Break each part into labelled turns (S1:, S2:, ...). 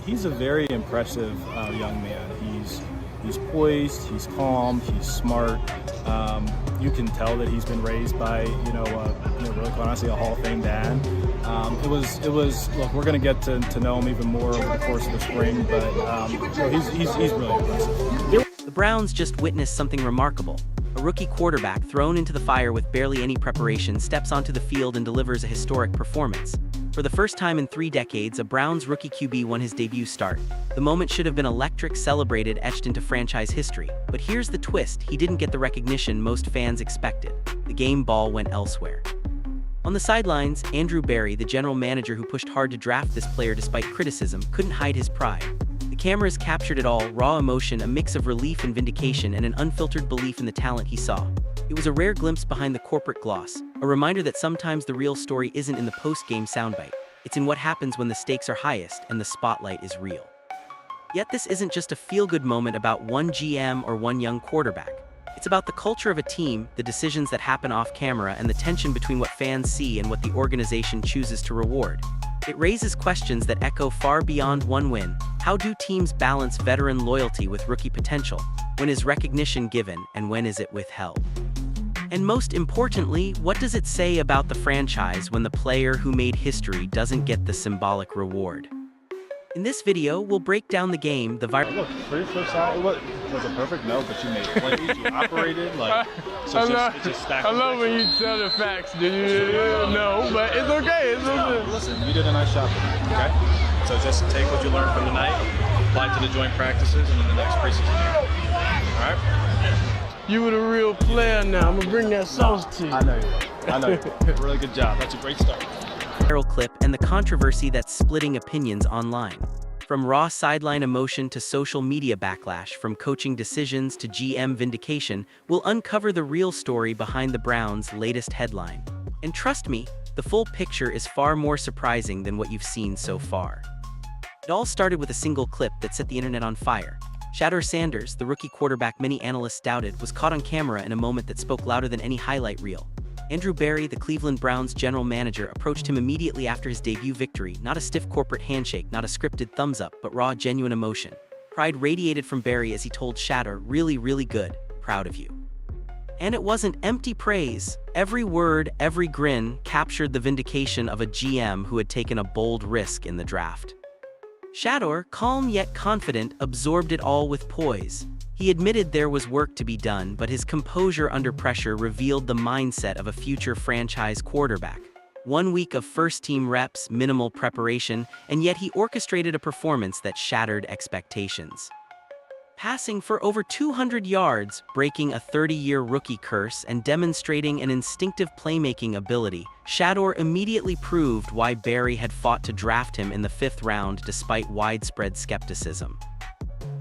S1: He's a very impressive young man. He's poised, he's calm, he's smart. You can tell that he's been raised by, really quite honestly, a Hall of Fame dad. Look, we're going to get to know him even more over the course of the spring, but he's really impressive.
S2: The Browns just witnessed something remarkable. A rookie quarterback thrown into the fire with barely any preparation steps onto the field and delivers a historic performance. For the first time in 3 decades, a Browns rookie QB won his debut start. The moment should have been electric, celebrated, etched into franchise history. But here's the twist: he didn't get the recognition most fans expected. The game ball went elsewhere. On the sidelines, Andrew Berry, the general manager who pushed hard to draft this player despite criticism, couldn't hide his pride. The cameras captured it all: raw emotion, a mix of relief and vindication, and an unfiltered belief in the talent he saw. It was a rare glimpse behind the corporate gloss, a reminder that sometimes the real story isn't in the post-game soundbite. It's in what happens when the stakes are highest and the spotlight is real. Yet this isn't just a feel-good moment about one GM or one young quarterback. It's about the culture of a team, the decisions that happen off-camera, and the tension between what fans see and what the organization chooses to reward. It raises questions that echo far beyond one win. How do teams balance veteran loyalty with rookie potential? When is recognition given, and when is it withheld? And most importantly, what does it say about the franchise when the player who made history doesn't get the symbolic reward? In this video, we'll break down the game, the viral—
S1: Look, for your first time, it was a perfect no, but you made plays, you operated, it's just stacked.
S3: I love when you tell the facts, do you? No, but it's okay, it's okay.
S1: Listen, you did a nice job, okay? So just take what you learned from tonight, apply it to the joint practices and in the next preseason game. All right?
S3: You were the real player now. I'm gonna bring that sauce to you.
S1: I know you. I know you. Really good job. That's a great start.
S2: Viral clip and the controversy that's splitting opinions online. From raw sideline emotion to social media backlash, from coaching decisions to GM vindication, we'll uncover the real story behind the Browns' latest headline. And trust me, the full picture is far more surprising than what you've seen so far. It all started with a single clip that set the internet on fire. Shedeur Sanders, the rookie quarterback many analysts doubted, was caught on camera in a moment that spoke louder than any highlight reel. Andrew Berry, the Cleveland Browns general manager, approached him immediately after his debut victory. Not a stiff corporate handshake, not a scripted thumbs up, but raw, genuine emotion. Pride radiated from Berry as he told Shedeur, "Really, really good. Proud of you." And it wasn't empty praise. Every word, every grin captured the vindication of a GM who had taken a bold risk in the draft. Shedeur, calm yet confident, absorbed it all with poise. He admitted there was work to be done, but his composure under pressure revealed the mindset of a future franchise quarterback. 1 week of first-team reps, minimal preparation, and yet he orchestrated a performance that shattered expectations. Passing for over 200 yards, breaking a 30-year rookie curse, and demonstrating an instinctive playmaking ability, Shedeur immediately proved why Berry had fought to draft him in the 5th round despite widespread skepticism.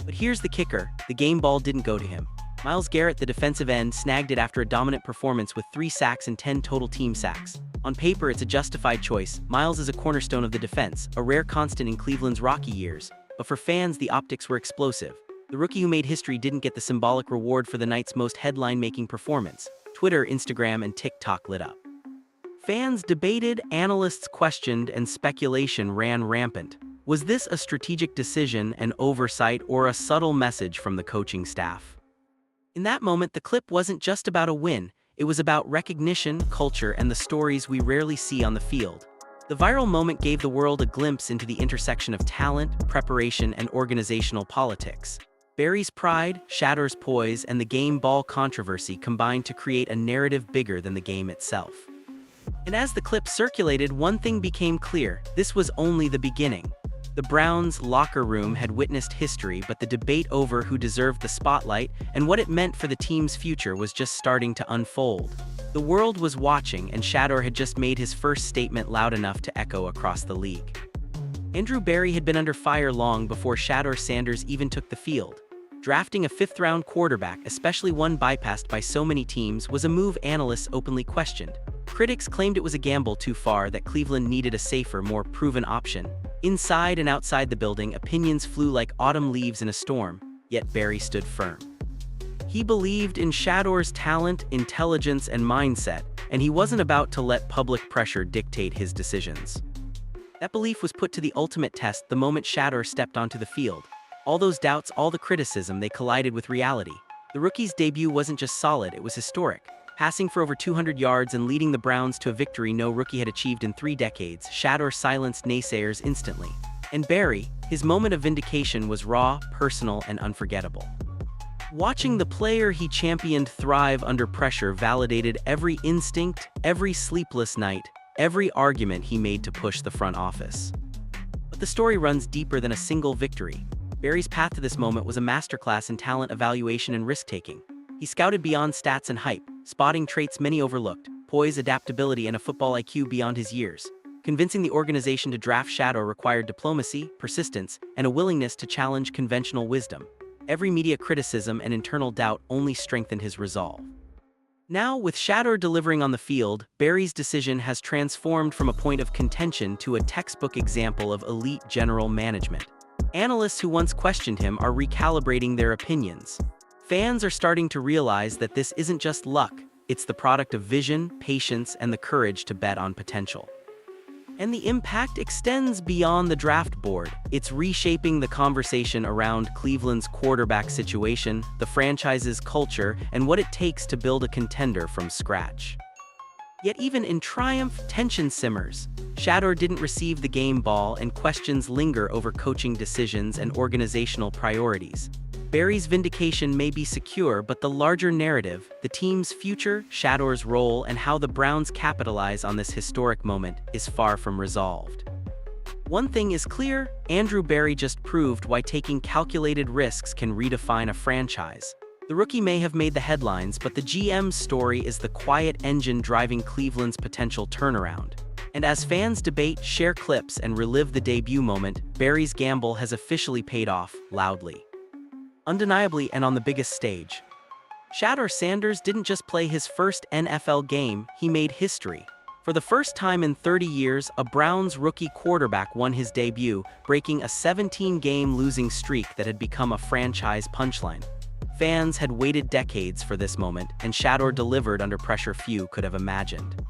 S2: But here's the kicker: the game ball didn't go to him. Myles Garrett, the defensive end, snagged it after a dominant performance with 3 sacks and 10 total team sacks. On paper, it's a justified choice. Myles is a cornerstone of the defense, a rare constant in Cleveland's rocky years. But for fans, the optics were explosive. The rookie who made history didn't get the symbolic reward for the night's most headline-making performance. Twitter, Instagram, and TikTok lit up. Fans debated, analysts questioned, and speculation ran rampant. Was this a strategic decision, an oversight, or a subtle message from the coaching staff? In that moment, the clip wasn't just about a win. It was about recognition, culture, and the stories we rarely see on the field. The viral moment gave the world a glimpse into the intersection of talent, preparation, and organizational politics. Berry's pride, Shedeur's poise, and the game ball controversy combined to create a narrative bigger than the game itself. And as the clip circulated, one thing became clear: this was only the beginning. The Browns' locker room had witnessed history, but the debate over who deserved the spotlight and what it meant for the team's future was just starting to unfold. The world was watching, and Shedeur had just made his first statement loud enough to echo across the league. Andrew Berry had been under fire long before Shedeur Sanders even took the field. Drafting a 5th-round quarterback, especially one bypassed by so many teams, was a move analysts openly questioned. Critics claimed it was a gamble too far, that Cleveland needed a safer, more proven option. Inside and outside the building, opinions flew like autumn leaves in a storm, yet Berry stood firm. He believed in Shedeur's talent, intelligence, and mindset, and he wasn't about to let public pressure dictate his decisions. That belief was put to the ultimate test the moment Shedeur stepped onto the field. All those doubts, all the criticism, they collided with reality. The rookie's debut wasn't just solid, it was historic. Passing for over 200 yards and leading the Browns to a victory no rookie had achieved in 3 decades, Shedeur silenced naysayers instantly. And Barry, his moment of vindication was raw, personal, and unforgettable. Watching the player he championed thrive under pressure validated every instinct, every sleepless night, every argument he made to push the front office. But the story runs deeper than a single victory. Barry's path to this moment was a masterclass in talent evaluation and risk-taking. He scouted beyond stats and hype, spotting traits many overlooked: poise, adaptability, and a football IQ beyond his years. Convincing the organization to draft Shedeur required diplomacy, persistence, and a willingness to challenge conventional wisdom. Every media criticism and internal doubt only strengthened his resolve. Now, with Shedeur delivering on the field, Barry's decision has transformed from a point of contention to a textbook example of elite general management. Analysts who once questioned him are recalibrating their opinions. Fans are starting to realize that this isn't just luck, it's the product of vision, patience, and the courage to bet on potential. And the impact extends beyond the draft board. It's reshaping the conversation around Cleveland's quarterback situation, the franchise's culture, and what it takes to build a contender from scratch. Yet even in triumph, tension simmers. Shedeur didn't receive the game ball, and questions linger over coaching decisions and organizational priorities. Barry's vindication may be secure, but the larger narrative, the team's future, Shedeur's role, and how the Browns capitalize on this historic moment is far from resolved. One thing is clear: Andrew Barry just proved why taking calculated risks can redefine a franchise. The rookie may have made the headlines, but the GM's story is the quiet engine driving Cleveland's potential turnaround. And as fans debate, share clips, and relive the debut moment, Barry's gamble has officially paid off, loudly. Undeniably, and on the biggest stage. Shedeur Sanders didn't just play his first NFL game, he made history. For the first time in 30 years, a Browns rookie quarterback won his debut, breaking a 17-game losing streak that had become a franchise punchline. Fans had waited decades for this moment, and Shedeur delivered under pressure few could have imagined.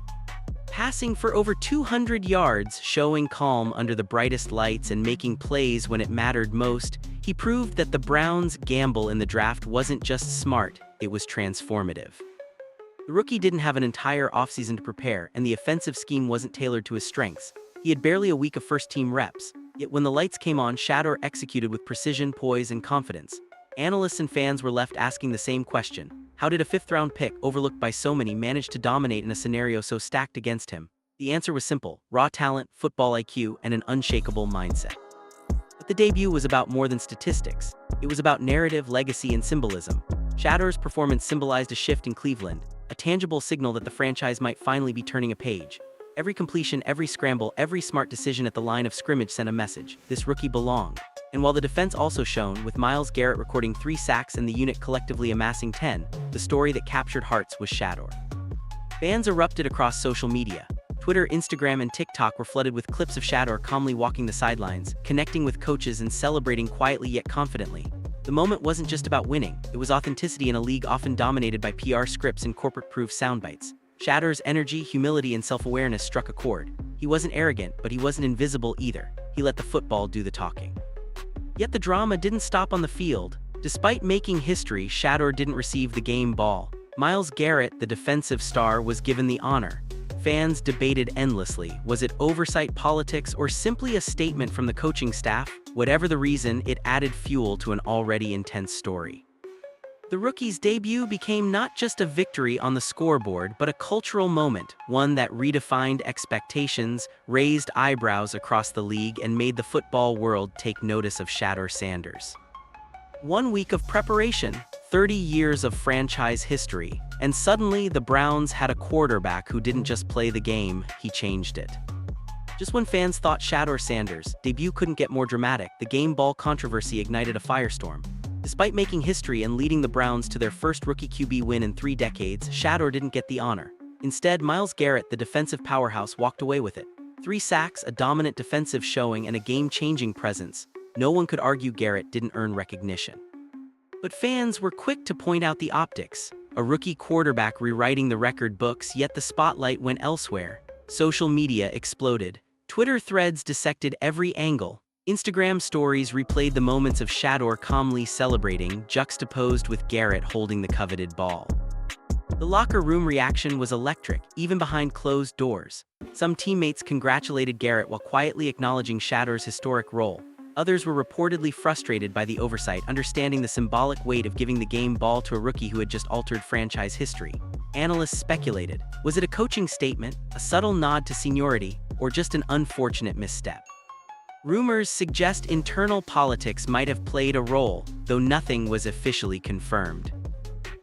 S2: Passing for over 200 yards, showing calm under the brightest lights, and making plays when it mattered most, he proved that the Browns' gamble in the draft wasn't just smart, it was transformative. The rookie didn't have an entire offseason to prepare, and the offensive scheme wasn't tailored to his strengths. He had barely a week of first-team reps, yet when the lights came on, Shedeur executed with precision, poise, and confidence. Analysts and fans were left asking the same question: how did a 5th-round pick, overlooked by so many, manage to dominate in a scenario so stacked against him? The answer was simple: raw talent, football IQ, and an unshakable mindset. But the debut was about more than statistics. It was about narrative, legacy, and symbolism. Shedeur's performance symbolized a shift in Cleveland, a tangible signal that the franchise might finally be turning a page. Every completion, every scramble, every smart decision at the line of scrimmage sent a message: this rookie belonged. And while the defense also shone, with Myles Garrett recording 3 sacks and the unit collectively amassing 10, the story that captured hearts was Shedeur. Fans erupted across social media. Twitter, Instagram, and TikTok were flooded with clips of Shedeur calmly walking the sidelines, connecting with coaches, and celebrating quietly yet confidently. The moment wasn't just about winning, it was authenticity in a league often dominated by PR scripts and corporate-proof soundbites. Shedeur's energy, humility, and self-awareness struck a chord. He wasn't arrogant, but he wasn't invisible either. He let the football do the talking. Yet the drama didn't stop on the field. Despite making history, Shedeur didn't receive the game ball. Myles Garrett, the defensive star, was given the honor. Fans debated endlessly: was it oversight politics or simply a statement from the coaching staff? Whatever the reason, it added fuel to an already intense story. The rookie's debut became not just a victory on the scoreboard, but a cultural moment, one that redefined expectations, raised eyebrows across the league, and made the football world take notice of Shedeur Sanders. 1 week of preparation, 30 years of franchise history, and suddenly the Browns had a quarterback who didn't just play the game, he changed it. Just when fans thought Shedeur Sanders' debut couldn't get more dramatic, the game ball controversy ignited a firestorm. Despite making history and leading the Browns to their first rookie QB win in 3 decades, Shedeur didn't get the honor. Instead, Myles Garrett, the defensive powerhouse, walked away with it. 3 sacks, a dominant defensive showing, and a game-changing presence. No one could argue Garrett didn't earn recognition. But fans were quick to point out the optics. A rookie quarterback rewriting the record books, yet the spotlight went elsewhere. Social media exploded. Twitter threads dissected every angle. Instagram stories replayed the moments of Shedeur calmly celebrating, juxtaposed with Garrett holding the coveted ball. The locker room reaction was electric, even behind closed doors. Some teammates congratulated Garrett while quietly acknowledging Shedeur's historic role. Others were reportedly frustrated by the oversight, understanding the symbolic weight of giving the game ball to a rookie who had just altered franchise history. Analysts speculated, was it a coaching statement, a subtle nod to seniority, or just an unfortunate misstep? Rumors suggest internal politics might have played a role, though nothing was officially confirmed.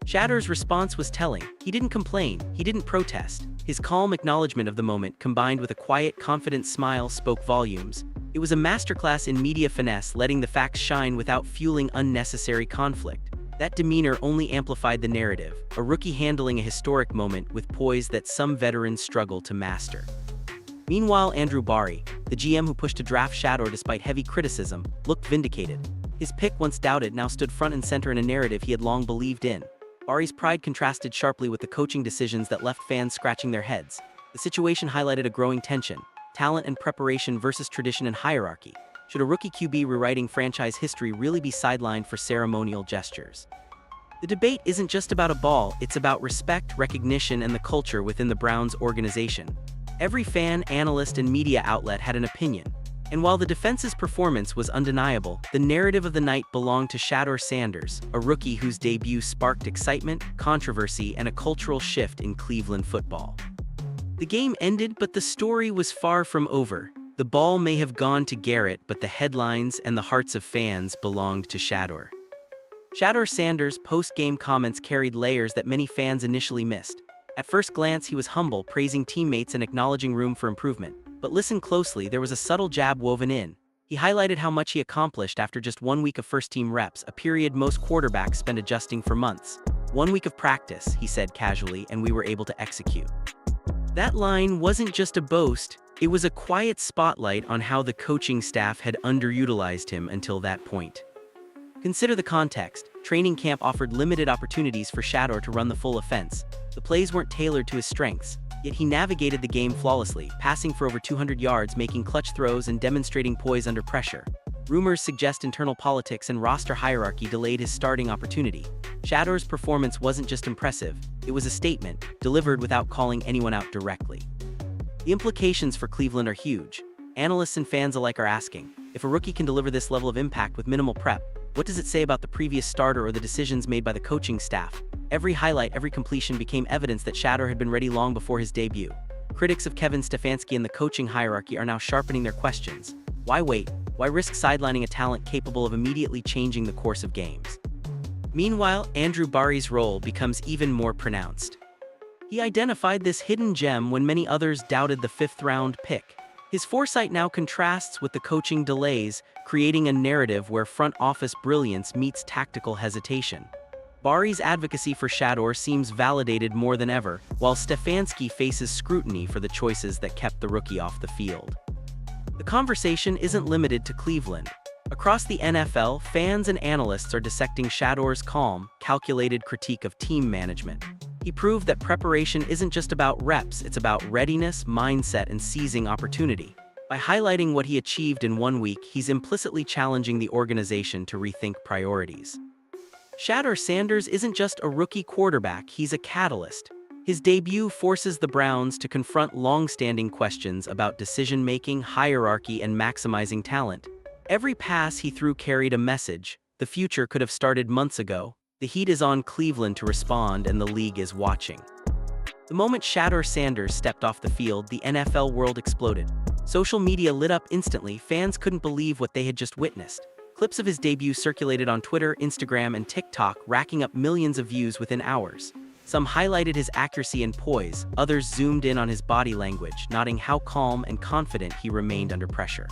S2: Shedeur's response was telling. He didn't complain, he didn't protest. His calm acknowledgement of the moment, combined with a quiet, confident smile, spoke volumes. It was a masterclass in media finesse, letting the facts shine without fueling unnecessary conflict. That demeanor only amplified the narrative, a rookie handling a historic moment with poise that some veterans struggle to master. Meanwhile, Andrew Barry, the GM who pushed to draft Shedeur despite heavy criticism, looked vindicated. His pick, once doubted, now stood front and center in a narrative he had long believed in. Barry's pride contrasted sharply with the coaching decisions that left fans scratching their heads. The situation highlighted a growing tension: talent and preparation versus tradition and hierarchy. Should a rookie QB rewriting franchise history really be sidelined for ceremonial gestures? The debate isn't just about a ball, it's about respect, recognition, and the culture within the Browns organization. Every fan, analyst, and media outlet had an opinion. And while the defense's performance was undeniable, the narrative of the night belonged to Shedeur Sanders, a rookie whose debut sparked excitement, controversy, and a cultural shift in Cleveland football. The game ended, but the story was far from over. The ball may have gone to Garrett, but the headlines and the hearts of fans belonged to Shedeur. Shedeur Sanders' post-game comments carried layers that many fans initially missed. At first glance, he was humble, praising teammates and acknowledging room for improvement. But listen closely, there was a subtle jab woven in. He highlighted how much he accomplished after just 1 week of first-team reps, a period most quarterbacks spend adjusting for months. 1 week of practice, he said casually, and we were able to execute. That line wasn't just a boast, it was a quiet spotlight on how the coaching staff had underutilized him until that point. Consider the context. Training camp offered limited opportunities for Shedeur to run the full offense. The plays weren't tailored to his strengths, yet he navigated the game flawlessly, passing for over 200 yards, making clutch throws, and demonstrating poise under pressure. Rumors suggest internal politics and roster hierarchy delayed his starting opportunity. Shedeur's performance wasn't just impressive, it was a statement, delivered without calling anyone out directly. The implications for Cleveland are huge. Analysts and fans alike are asking, if a rookie can deliver this level of impact with minimal prep, what does it say about the previous starter or the decisions made by the coaching staff? Every highlight, every completion became evidence that Shedeur had been ready long before his debut. Critics of Kevin Stefanski and the coaching hierarchy are now sharpening their questions. Why wait? Why risk sidelining a talent capable of immediately changing the course of games? Meanwhile, Andrew Barry's role becomes even more pronounced. He identified this hidden gem when many others doubted the fifth-round pick. His foresight now contrasts with the coaching delays, creating a narrative where front office brilliance meets tactical hesitation. Barry's advocacy for Shedeur seems validated more than ever, while Stefanski faces scrutiny for the choices that kept the rookie off the field. The conversation isn't limited to Cleveland. Across the NFL, fans and analysts are dissecting Shedeur's calm, calculated critique of team management. He proved that preparation isn't just about reps, it's about readiness, mindset, and seizing opportunity. By highlighting what he achieved in 1 week, he's implicitly challenging the organization to rethink priorities. Shedeur Sanders isn't just a rookie quarterback, he's a catalyst. His debut forces the Browns to confront long-standing questions about decision-making, hierarchy, and maximizing talent. Every pass he threw carried a message. The future could have started months ago. The heat is on Cleveland to respond, and the league is watching. The moment Shedeur Sanders stepped off the field, the NFL world exploded. Social media lit up instantly, fans couldn't believe what they had just witnessed. Clips of his debut circulated on Twitter, Instagram, and TikTok, racking up millions of views within hours. Some highlighted his accuracy and poise, others zoomed in on his body language, noting how calm and confident he remained under pressure.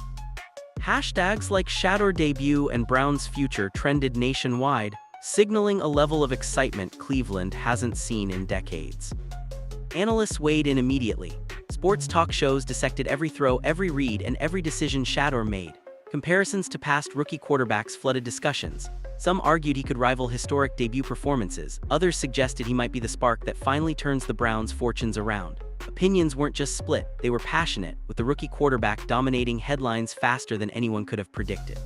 S2: Hashtags like Shedeur debut and Browns future trended nationwide, signaling a level of excitement Cleveland hasn't seen in decades. Analysts weighed in immediately. Sports talk shows dissected every throw, every read, and every decision Shedeur made. Comparisons to past rookie quarterbacks flooded discussions. Some argued he could rival historic debut performances, others suggested he might be the spark that finally turns the Browns' fortunes around. Opinions weren't just split, they were passionate, with the rookie quarterback dominating headlines faster than anyone could have predicted.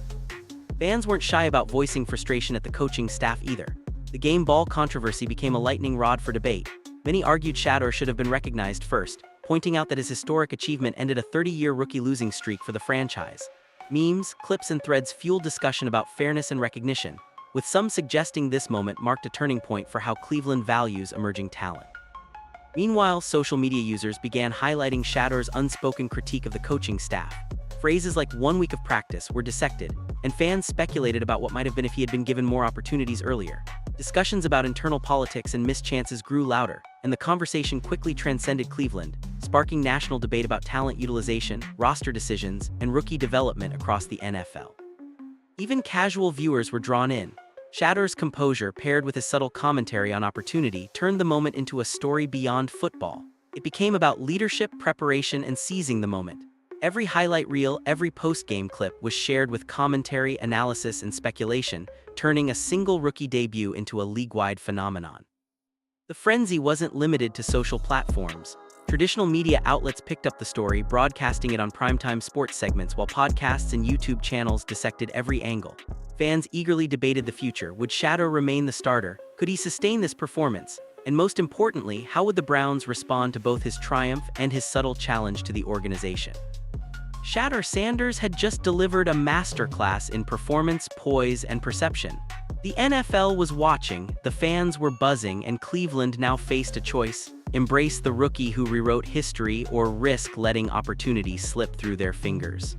S2: Fans weren't shy about voicing frustration at the coaching staff either. The game ball controversy became a lightning rod for debate. Many argued Shedeur should have been recognized first, pointing out that his historic achievement ended a 30-year rookie losing streak for the franchise. Memes, clips, and threads fueled discussion about fairness and recognition, with some suggesting this moment marked a turning point for how Cleveland values emerging talent. Meanwhile, social media users began highlighting Shedeur's unspoken critique of the coaching staff. Phrases like "1 week of practice" were dissected, and fans speculated about what might have been if he had been given more opportunities earlier. Discussions about internal politics and missed chances grew louder, and the conversation quickly transcended Cleveland, sparking national debate about talent utilization, roster decisions, and rookie development across the NFL. Even casual viewers were drawn in. Shedeur's composure, paired with his subtle commentary on opportunity, turned the moment into a story beyond football. It became about leadership, preparation, and seizing the moment. Every highlight reel, every post-game clip was shared with commentary, analysis, and speculation, turning a single rookie debut into a league-wide phenomenon. The frenzy wasn't limited to social platforms. Traditional media outlets picked up the story, broadcasting it on primetime sports segments, while podcasts and YouTube channels dissected every angle. Fans eagerly debated the future. Would Shedeur remain the starter? Could he sustain this performance? And most importantly, how would the Browns respond to both his triumph and his subtle challenge to the organization? Shedeur Sanders had just delivered a masterclass in performance, poise, and perception. The NFL was watching, the fans were buzzing, and Cleveland now faced a choice: embrace the rookie who rewrote history or risk letting opportunity slip through their fingers.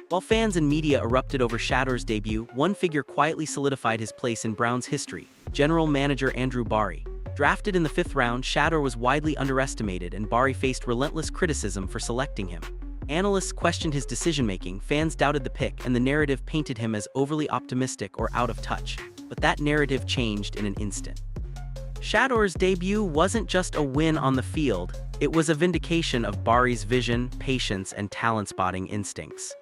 S2: While fans and media erupted over Shedeur's debut, one figure quietly solidified his place in Browns history: General Manager Andrew Barry. Drafted in the 5th round, Shedeur was widely underestimated, and Barry faced relentless criticism for selecting him. Analysts questioned his decision-making, fans doubted the pick, and the narrative painted him as overly optimistic or out of touch. But that narrative changed in an instant. Shedeur's debut wasn't just a win on the field, it was a vindication of Barry's vision, patience, and talent-spotting instincts.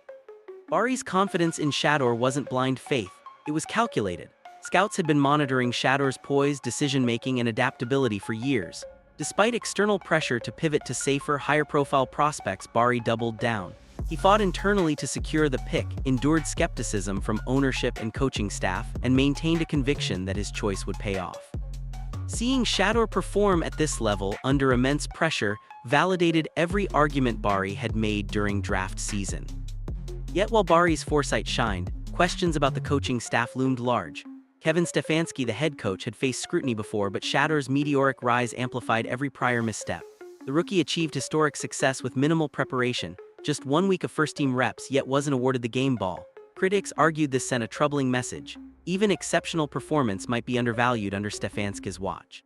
S2: Barry's confidence in Shedeur wasn't blind faith, it was calculated. Scouts had been monitoring Shedeur's poise, decision-making, and adaptability for years. Despite external pressure to pivot to safer, higher-profile prospects, Barry doubled down. He fought internally to secure the pick, endured skepticism from ownership and coaching staff, and maintained a conviction that his choice would pay off. Seeing Shedeur perform at this level, under immense pressure, validated every argument Barry had made during draft season. Yet while Barry's foresight shined, questions about the coaching staff loomed large. Kevin Stefanski, the head coach, had faced scrutiny before, but Shedeur's meteoric rise amplified every prior misstep. The rookie achieved historic success with minimal preparation, just 1 week of first-team reps, yet wasn't awarded the game ball. Critics argued this sent a troubling message. Even exceptional performance might be undervalued under Stefanski's watch.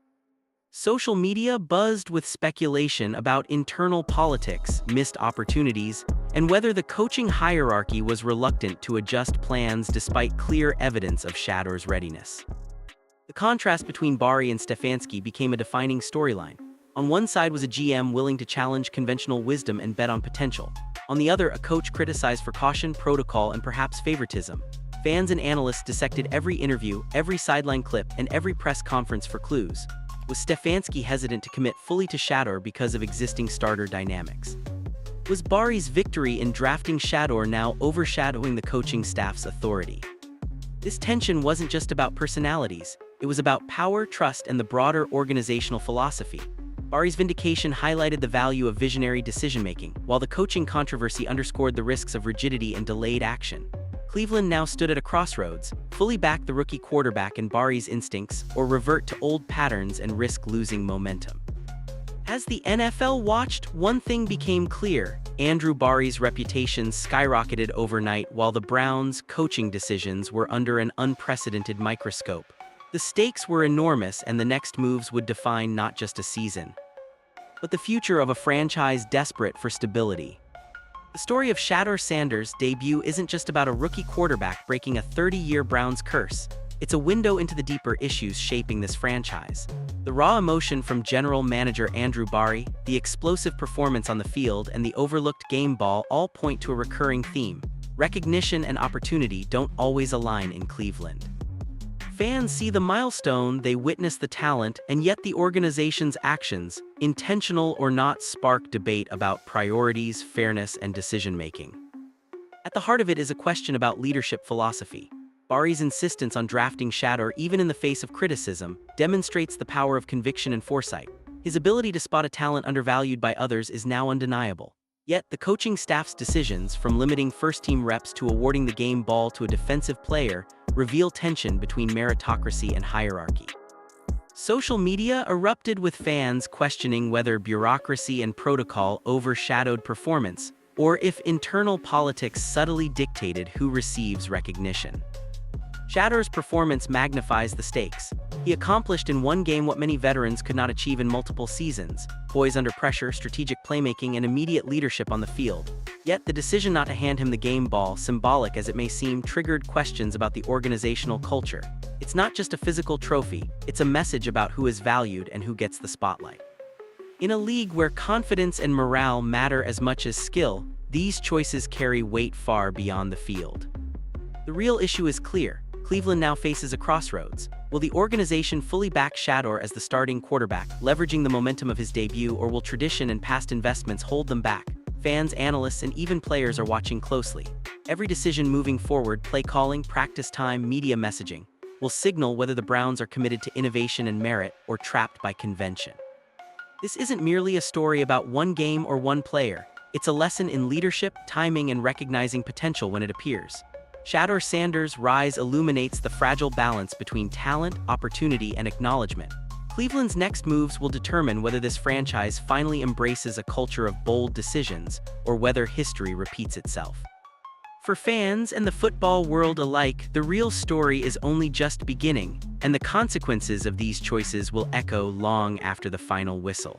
S2: Social media buzzed with speculation about internal politics, missed opportunities, and whether the coaching hierarchy was reluctant to adjust plans despite clear evidence of Shedeur's readiness. The contrast between Barry and Stefanski became a defining storyline. On one side was a GM willing to challenge conventional wisdom and bet on potential. On the other, a coach criticized for caution, protocol, and perhaps favoritism. Fans and analysts dissected every interview, every sideline clip, and every press conference for clues. Was Stefanski hesitant to commit fully to Shedeur because of existing starter dynamics? Was Barry's victory in drafting Shedeur now overshadowing the coaching staff's authority? This tension wasn't just about personalities, it was about power, trust, and the broader organizational philosophy. Barry's vindication highlighted the value of visionary decision-making, while the coaching controversy underscored the risks of rigidity and delayed action. Cleveland now stood at a crossroads: fully back the rookie quarterback and Barry's instincts, or revert to old patterns and risk losing momentum. As the NFL watched, one thing became clear: Andrew Barry's reputation skyrocketed overnight, while the Browns' coaching decisions were under an unprecedented microscope. The stakes were enormous, and the next moves would define not just a season, but the future of a franchise desperate for stability. The story of Shedeur Sanders' debut isn't just about a rookie quarterback breaking a 30-year Browns curse. It's a window into the deeper issues shaping this franchise. The raw emotion from General Manager Andrew Barry, the explosive performance on the field, and the overlooked game ball all point to a recurring theme: recognition and opportunity don't always align in Cleveland. Fans see the milestone, they witness the talent, and yet the organization's actions, intentional or not, spark debate about priorities, fairness, and decision-making. At the heart of it is a question about leadership philosophy. Bari's insistence on drafting Shedeur, even in the face of criticism, demonstrates the power of conviction and foresight. His ability to spot a talent undervalued by others is now undeniable. Yet, the coaching staff's decisions, from limiting first-team reps to awarding the game ball to a defensive player, reveal tension between meritocracy and hierarchy. Social media erupted with fans questioning whether bureaucracy and protocol overshadowed performance, or if internal politics subtly dictated who receives recognition. Shedeur's performance magnifies the stakes. He accomplished in one game what many veterans could not achieve in multiple seasons: poise under pressure, strategic playmaking, and immediate leadership on the field. Yet, the decision not to hand him the game ball, symbolic as it may seem, triggered questions about the organizational culture. It's not just a physical trophy, it's a message about who is valued and who gets the spotlight. In a league where confidence and morale matter as much as skill, these choices carry weight far beyond the field. The real issue is clear. Cleveland now faces a crossroads. Will the organization fully back Shedeur as the starting quarterback, leveraging the momentum of his debut, or will tradition and past investments hold them back? Fans, analysts, and even players are watching closely. Every decision moving forward, play calling, practice time, media messaging, will signal whether the Browns are committed to innovation and merit or trapped by convention. This isn't merely a story about one game or one player. It's a lesson in leadership, timing, and recognizing potential when it appears. Shedeur Sanders' rise illuminates the fragile balance between talent, opportunity, and acknowledgement. Cleveland's next moves will determine whether this franchise finally embraces a culture of bold decisions, or whether history repeats itself. For fans and the football world alike, the real story is only just beginning, and the consequences of these choices will echo long after the final whistle.